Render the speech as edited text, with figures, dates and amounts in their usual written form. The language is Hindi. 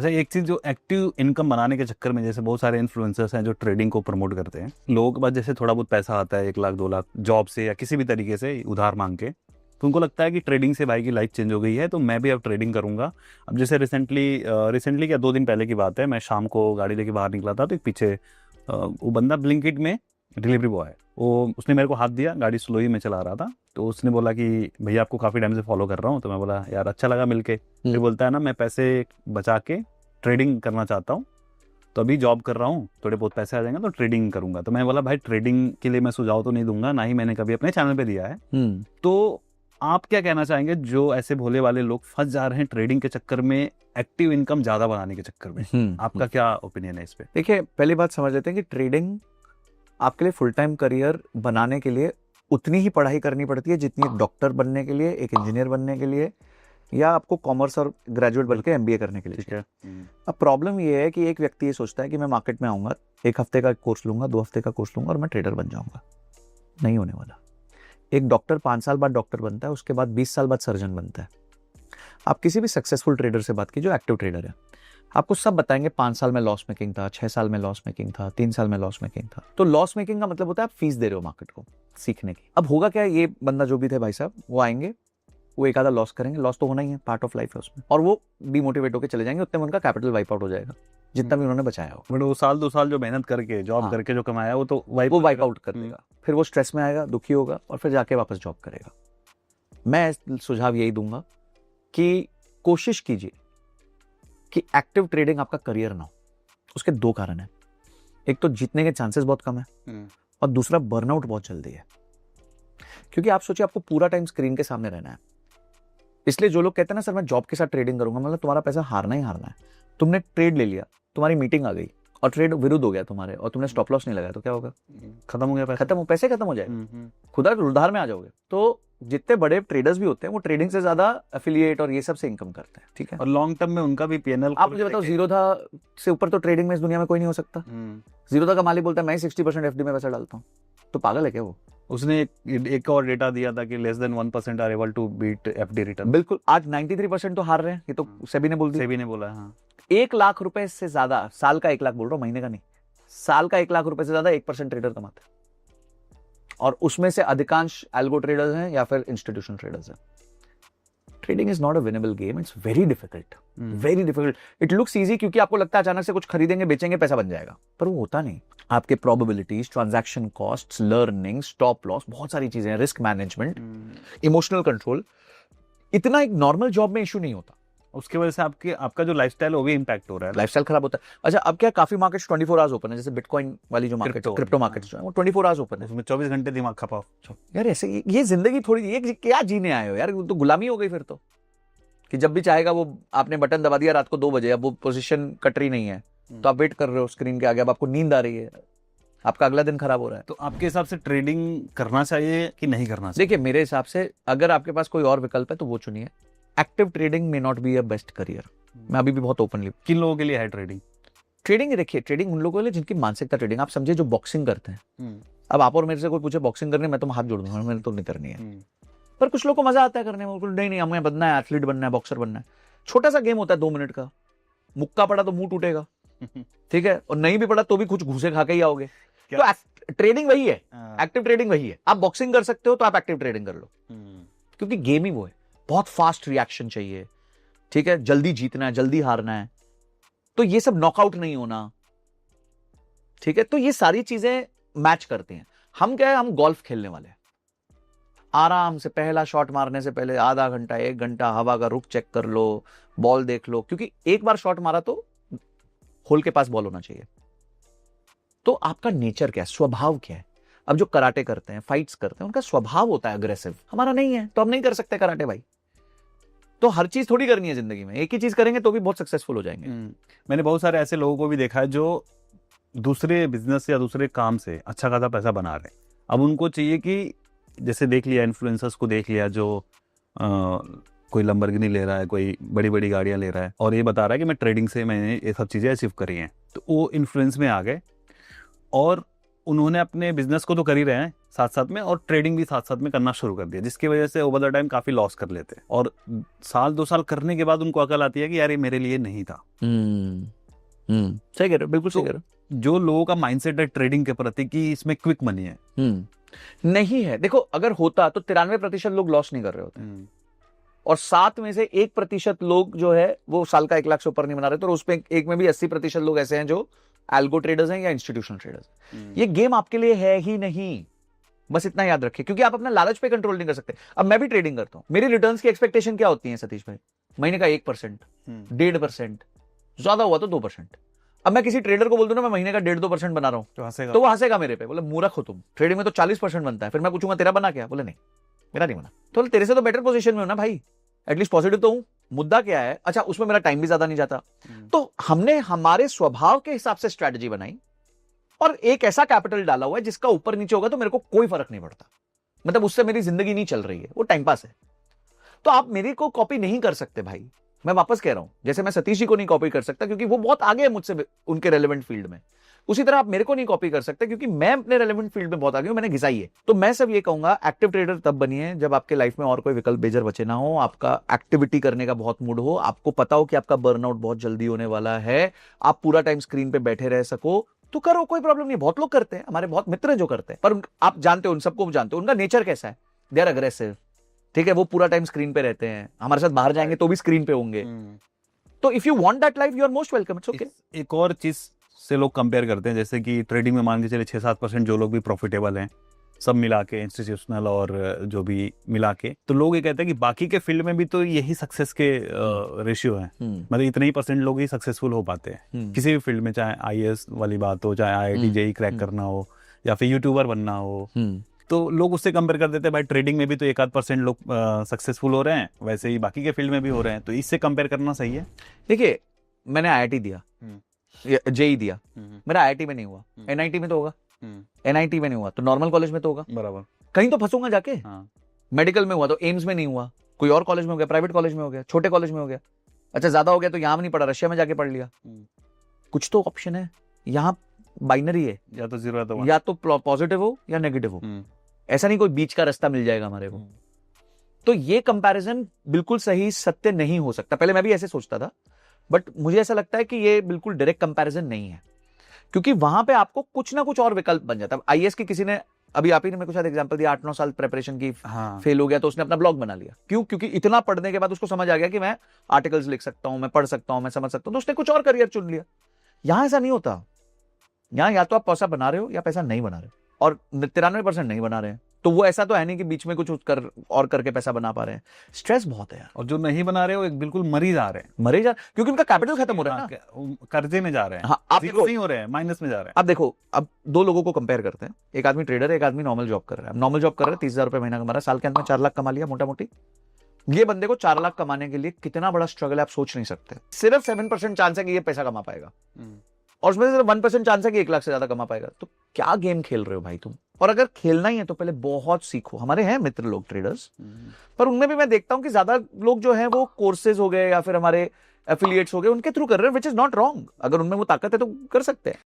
अच्छा, एक चीज जो एक्टिव इनकम बनाने के चक्कर में, जैसे बहुत सारे इन्फ्लुएंसर्स हैं जो ट्रेडिंग को प्रमोट करते हैं, लोगों के पास जैसे थोड़ा बहुत पैसा आता है 1 लाख 2 लाख जॉब से या किसी भी तरीके से उधार मांग के, तो उनको लगता है कि ट्रेडिंग से भाई की लाइफ चेंज हो गई है, तो मैं भी अब ट्रेडिंग करूंगा। अब जैसे रिसेंटली क्या 2 दिन पहले की बात है, मैं शाम को गाड़ी लेके बाहर निकला था, तो एक पीछे वो बंदा ब्लिंकिट में डिलीवरी बॉय है, वो उसने मेरे को हाथ दिया, गाड़ी स्लो ही में चला रहा था, तो उसने बोला कि भैया आपको काफ़ी टाइम से फॉलो कर रहा हूँ। तो मैं बोला यार अच्छा लगा मिलके। फिर बोलता है ना, मैं पैसे बचा के ट्रेडिंग करना चाहता हूँ, तो अभी जॉब कर रहा हूँ, थोड़े बहुत पैसे आ जाएंगे तो ट्रेडिंग करूंगा। तो मैं बोला भाई ट्रेडिंग के लिए मैं सुझाव तो नहीं दूंगा, ना ही मैंने कभी अपने चैनल पे दिया है। तो आप क्या कहना चाहेंगे जो ऐसे भोले वाले लोग फंस जा रहे हैं ट्रेडिंग के चक्कर में, एक्टिव इनकम ज्यादा बनाने के चक्कर में? आपका क्या ओपिनियन है इस पे? देखिए, पहली बात समझ लेते हैं कि ट्रेडिंग आपके लिए फुल टाइम करियर बनाने के लिए उतनी ही पढ़ाई करनी पड़ती है जितनी एक डॉक्टर बनने के लिए, एक इंजीनियर बनने के लिए, या आपको कॉमर्स और ग्रेजुएट बन के एमबीए करने के लिए। ठीक है। अब प्रॉब्लम ये है कि एक व्यक्ति ये सोचता है कि मैं मार्केट में आऊंगा, 1 हफ्ते का कोर्स लूंगा, 2 हफ्ते का कोर्स लूंगा और मैं ट्रेडर बन जाऊंगा। नहीं होने वाला। एक डॉक्टर 5 साल बाद डॉक्टर बनता है, उसके बाद 20 साल बाद सर्जन बनता है। आप किसी भी सक्सेसफुल ट्रेडर से बात कीजिए जो एक्टिव ट्रेडर है, आपको सब बताएंगे 5 साल में लॉस मेकिंग था, 6 साल में लॉस मेकिंग था, 3 साल में लॉस मेकिंग था। तो लॉस मेकिंग का मतलब होता है आप फीस दे रहे हो मार्केट को सीखने की। अब होगा क्या, ये बंदा जो भी थे भाई साहब, वो आएंगे, वो एक आधा लॉस करेंगे, लॉस तो होना ही है, पार्ट ऑफ लाइफ है उसमें, और वो डिमोटिवेट होकर चले जाएंगे, उतने में उनका कैपिटल वाइप आउट हो जाएगा जितना भी उन्होंने बचाया हो। बट वो 1-2 साल जो मेहनत करके जॉब करके जो कमाया वो तो वाइप आउट कर देगा। फिर वो स्ट्रेस में आएगा, दुखी होगा और फिर जाके वापस जॉब करेगा। मैं सुझाव यही दूंगा कि कोशिश कीजिए कि एक्टिव ट्रेडिंग आपका करियर ना हो। उसके 2 कारण हैं, एक तो जीतने के चांसेस बहुत कम है और दूसरा बर्नआउट बहुत जल्दी है। क्योंकि आप सोचिए आपको पूरा टाइम स्क्रीन के सामने रहना है, इसलिए जो लोग कहते हैं ना सर मैं जॉब के साथ ट्रेडिंग करूंगा, मतलब तुम्हारा पैसा हारना ही हारना है। तुमने ट्रेड ले लिया, तुम्हारी मीटिंग आ गई और ट्रेड विरुद्ध हो गया तुम्हारे, और तुमने स्टॉप लॉस नहीं लगाया, तो क्या होगा? खत्म हो गया पैसा, पैसे खत्म हो जाएगा, खुदा उधार में आ जाओगे। तो जितने बड़े ट्रेडर्स भी होते हैं वो ट्रेडिंग से ज्यादा एफिलिएट और ये सब से इनकम करते हैं। ठीक है, और लॉन्ग टर्म में उनका भी पीएनएल। आप मुझे बताओ, जीरोधा से ऊपर तो ट्रेडिंग में इस दुनिया में कोई नहीं हो सकता। जीरोधा का मालिक बोलता है मैं 60% एफडी में पैसा डालता हूँ, तो पागल है क्या वो? उसने एक और डेटा दिया था कि less than 1% are able to beat FD return. बिल्कुल, आज 93% तो हार रहे हैं, ये तो सेबी ने बोल दिया। सेबी ने बोला, हाँ। 1 लाख रुपए से ज्यादा, साल का 1 लाख बोल रहा हूँ, महीने का नहीं, साल का 1 लाख रुपए से ज्यादा 1% ट्रेडर कमाते हैं, और उसमें से अधिकांश एल्गो ट्रेडर्स हैं या फिर इंस्टीट्यूशनल ट्रेडर्स हैं। Trading is not a winnable game, it's very difficult, very difficult. It looks easy क्योंकि आपको लगता है अचानक से कुछ खरीदेंगे बेचेंगे पैसा बन जाएगा, पर वो होता नहीं। आपके probabilities, transaction costs, learning, stop loss, बहुत सारी चीजें हैं, रिस्क मैनेजमेंट, इमोशनल कंट्रोल, इतना एक नॉर्मल जॉब में इशू नहीं होता। उसकी वजह से आपका जो लाइफस्टाइल है वो भी इंपैक्ट हो रहा है, लाइफस्टाइल खराब होता है। अच्छा, अब क्या काफी मार्केट्स 24 आवर्स ओपन है, जैसे बिटकॉइन वाली जो मार्केट है, क्रिप्टो मार्केट्स जो है वो 24 आवर्स ओपन है, उसमें 24 घंटे दिमाग खपाओ। यार ऐसे ये जिंदगी थोड़ी, ये क्या जीने आए हो यार, तो गुलामी हो गई फिर तो, कि जब भी चाहेगा वो आपने बटन दबा दिया रात को 2 बजे, अब वो पोजीशन कट रही नहीं है तो आप वेट कर रहे हो स्क्रीन के आगे, अब आपको नींद आ रही है, आपका अगला दिन खराब हो रहा है। तो आपके हिसाब से ट्रेडिंग करना चाहिए कि नहीं करना चाहिए? देखिए, मेरे हिसाब से अगर आपके पास कोई और विकल्प है तो वो चुनिए। Active trading may not be a best career. मैं अभी भी बहुत ओपनली, किन लोगों के लिए है ट्रेडिंग? ट्रेडिंग देखिए, ट्रेडिंग उन लोगों के लिए जिनकी मानसिकता ट्रेडिंग, आप समझिए जो बॉक्सिंग करते हैं। अब आप और मेरे से कोई पूछे बॉक्सिंग करनी, मैं तो हाथ जोड़ दूंगा, मैंने तो नहीं करनी है, पर कुछ लोग को मजा आता है करने में। नहीं हमें बनना है, एथलीट बनना है, बॉक्सर बनना है। छोटा सा गेम होता है 2 मिनट का, मुक्का पड़ा तो मुंह टूटेगा, ठीक है, और नहीं भी पड़ा तो भी कुछ घूसे खा के ही आओगे। तो ट्रेडिंग वही है, एक्टिव ट्रेडिंग वही है। आप बॉक्सिंग कर सकते हो तो आप एक्टिव ट्रेडिंग कर लो, क्योंकि गेम ही वो है। बहुत फास्ट रिएक्शन चाहिए, ठीक है, जल्दी जीतना है, जल्दी हारना है, तो ये सब नॉकआउट नहीं होना, ठीक है, तो ये सारी चीजें मैच करते हैं। हम क्या है, हम गोल्फ खेलने वाले हैं, आराम से पहला शॉट मारने से पहले आधा घंटा 1 घंटा हवा का रुख चेक कर लो, बॉल देख लो, क्योंकि एक बार शॉट मारा तो होल के पास बॉल होना चाहिए। तो आपका नेचर क्या है, स्वभाव क्या है? अब जो कराटे करते हैं, फाइट्स करते हैं, उनका स्वभाव होता है अग्रेसिव, हमारा नहीं है, तो हम नहीं कर सकते कराटे भाई। तो हर चीज थोड़ी करनी है जिंदगी में, एक ही चीज करेंगे तो भी बहुत सक्सेसफुल हो जाएंगे। मैंने बहुत सारे ऐसे लोगों को भी देखा है जो दूसरे बिजनेस या दूसरे काम से अच्छा खासा पैसा बना रहे हैं। अब उनको चाहिए कि जैसे देख लिया, इन्फ्लुएंसर्स को देख लिया जो कोई लंबरगिनी ले रहा है, कोई बड़ी बड़ी गाड़ियां ले रहा है और ये बता रहा है कि मैं ट्रेडिंग से मैंने ये सब चीजें अचीव करी हैं, तो वो इन्फ्लुएंस में आ गए और उन्होंने अपने बिजनेस को तो कर ही रहे हैं साथ साथ में, और ट्रेडिंग भी साथ साथ में करना शुरू कर दिया, जिसकी वजह से ओवर द टाइम काफी लॉस कर लेते हैं, और साल 2 साल करने के बाद उनको अकल आती है कि यार ये मेरे लिए नहीं था। सही कह रहे हो, बिल्कुल सही कह रहे हो। जो लोगों का माइंडसेट है ट्रेडिंग के प्रति कि इसमें क्विक मनी है, नहीं है। देखो अगर होता तो 93% लोग लॉस नहीं कर रहे होते, और 7 में से 1% लोग जो है वो साल का 1 लाख से ऊपर नहीं बना रहे थे, और उसमें एक में भी 80% लोग ऐसे हैं जो एल्गो ट्रेडर्स हैं या इंस्टीट्यूशनल ट्रेडर्स। ये गेम आपके लिए है ही नहीं, बस इतना याद रखिए, क्योंकि आप अपना लालच पे कंट्रोल नहीं कर सकते। अब मैं भी ट्रेडिंग करता हूं, मेरी रिटर्न्स की एक्सपेक्टेशन क्या होती है सतीश भाई? महीने का 1%, 1.5%, ज्यादा हुआ तो 2%। अब मैं किसी ट्रेडर को बोल दूं ना मैं महीने का 1.5-2% बना रहा हूं, तो वो हंसेगा मेरे पे, बोले मूर्ख हो तुम, ट्रेडिंग में तो 40% बनता है। फिर मैं पूछूंगा तेरा बना क्या? बोले नहीं मेरा नहीं बना। तो तेरे से तो बेटर पोजीशन में हो ना भाई, एटलीस्ट पॉजिटिव तो हूं। मुद्दा क्या है? अच्छा उसमें मेरा टाइम भी ज्यादा नहीं जाता। तो हमने हमारे स्वभाव के हिसाब से स्ट्रैटेजी बनाई, और एक ऐसा कैपिटल डाला हुआ है जिसका ऊपर नीचे होगा तो मेरे को कोई फर्क नहीं पड़ता, मतलब उससे मेरी जिंदगी नहीं चल रही है, वो टाइम पास है। तो आप मेरी को कॉपी नहीं कर सकते भाई, मैं वापस कह रहा हूं। जैसे मैं सतीश जी को नहीं कॉपी कर सकता क्योंकि वो बहुत आगे है मुझसे उनके रेलेवेंट फील्ड में, उसी तरह आप मेरे को नहीं कॉपी कर सकते क्योंकि मैं अपने रेलेवेंट फील्ड में बहुत आगे हूं, मैंने घिसाई है। तो मैं सब ये कहूंगा, एक्टिव ट्रेडर तब बनिए जब आपके लाइफ में और कोई विकल्प बेजर बचे ना हो, आपका एक्टिविटी करने का बहुत मूड हो, आपको पता हो कि आपका बर्नआउट बहुत जल्दी होने वाला है, आप पूरा टाइम स्क्रीन पे बैठे रह सको, तो करो, कोई प्रॉब्लम नहीं। बहुत लोग करते हैं, हमारे बहुत मित्र हैं जो करते हैं, पर आप जानते हो, उन सबको जानते हो उनका नेचर कैसा है, दे आर अग्रेसिव, ठीक है, वो पूरा टाइम स्क्रीन पे रहते हैं, हमारे साथ बाहर जाएंगे तो भी स्क्रीन पे होंगे। तो if you want that life, you are most welcome, it's okay. एक और चीज से लोग कंपेयर करते हैं, जैसे कि ट्रेडिंग में मान के चले 6-7% जो लोग भी प्रॉफिटेबल हैं, सब मिला के, इंस्टीट्यूशनल और जो भी मिला के, तो लोग ये कहते हैं कि बाकी के फील्ड में भी तो यही सक्सेस के रेशियो है, मतलब इतने ही % लोग ही सक्सेसफुल हो पाते हैं किसी भी फील्ड में, चाहे IAS वाली बात हो, चाहे IIT JEE क्रैक करना हो, या फिर यूट्यूबर बनना हो। तो लोग उससे कंपेयर कर देते हैं, भाई ट्रेडिंग में भी तो 1-8% लोग सक्सेसफुल हो रहे हैं, वैसे ही बाकी के फील्ड में भी हो रहे हैं, तो इससे कंपेयर करना सही है? देखिए मैंने IIT दिया, JEE दिया, मेरा IIT में नहीं हुआ, NIT में तो होगा, NIT में नहीं हुआ तो नॉर्मल कॉलेज में तो होगा, बराबर, कहीं तो फंसूंगा जाके। मेडिकल में हुआ तो एम्स में नहीं हुआ, कोई और कॉलेज में हो गया, प्राइवेट कॉलेज में हो गया, छोटे कॉलेज में हो गया। अच्छा ज्यादा हो गया तो यहाँ नहीं पढ़ा, रशिया में जाके पढ़ लिया। कुछ तो ऑप्शन है, यहाँ बाइनरी है, या तो 0 या तो पॉजिटिव हो या नेगेटिव हो, ऐसा नहीं कोई बीच का रास्ता मिल जाएगा हमारे को। तो ये कंपैरिजन बिल्कुल सही सत्य नहीं हो सकता। पहले मैं भी ऐसे सोचता था, बट मुझे ऐसा लगता है कि ये बिल्कुल डायरेक्ट कंपैरिजन नहीं है, क्योंकि वहां पे आपको कुछ ना कुछ और विकल्प बन जाता है। IAS की किसी ने, अभी आप ही ने मेरे को शायद एग्जांपल दिया, 8-9 साल प्रिपरेशन की, फेल हो गया तो उसने अपना ब्लॉग बना लिया। क्यों? क्योंकि इतना पढ़ने के बाद उसको समझ आ गया कि मैं आर्टिकल्स लिख सकता हूं, मैं पढ़ सकता हूं, मैं समझ सकता हूं, तो उसने कुछ और करियर चुन लिया। यहां ऐसा नहीं होता, यहां या तो आप पैसा बना रहे हो या पैसा नहीं बना रहे हो, और 93% नहीं बना रहे हैं, तो वो ऐसा तो है नहीं कि बीच में कुछ कर और करके पैसा बना पा रहे हैं। स्ट्रेस बहुत है यार, और जो नहीं बना रहे हो एक बिल्कुल मरीज आ रहे हैं, क्योंकि उनका कैपिटल खत्म हो रहा है ना, कर्जे में जा रहे हैं। हाँ, आप जीरो नहीं हो रहे हैं, माइनस में जा रहे हैं। अब देखो, अब 2 लोगों को कंपेयर करते हैं, एक आदमी ट्रेडर है, एक आदमी नॉर्मल जॉब कर रहा है। नॉर्मल जॉब कर रहा है, 30,000 रुपए महीना कमा रहा है, साल के अंत में 4 लाख कमा लिया मोटा मोटी। ये बंदे को 4 लाख कमाने के लिए कितना बड़ा स्ट्रगल है आप सोच नहीं सकते। सिर्फ 7% चांस है कि ये पैसा कमा पाएगा, और उसमें सिर्फ 1% चांस है कि 1 लाख से ज्यादा कमा पाएगा। तो क्या गेम खेल रहे हो भाई तुम? और अगर खेलना ही है तो पहले बहुत सीखो। हमारे हैं मित्र लोग ट्रेडर्स, पर उनमें भी मैं देखता हूं कि ज्यादा लोग जो हैं वो कोर्सेज हो गए या फिर हमारे एफिलिएट्स हो गए, उनके थ्रू कर रहे हैं, विच इज नॉट रॉन्ग। अगर उनमें वो ताकत है तो कर सकते हैं।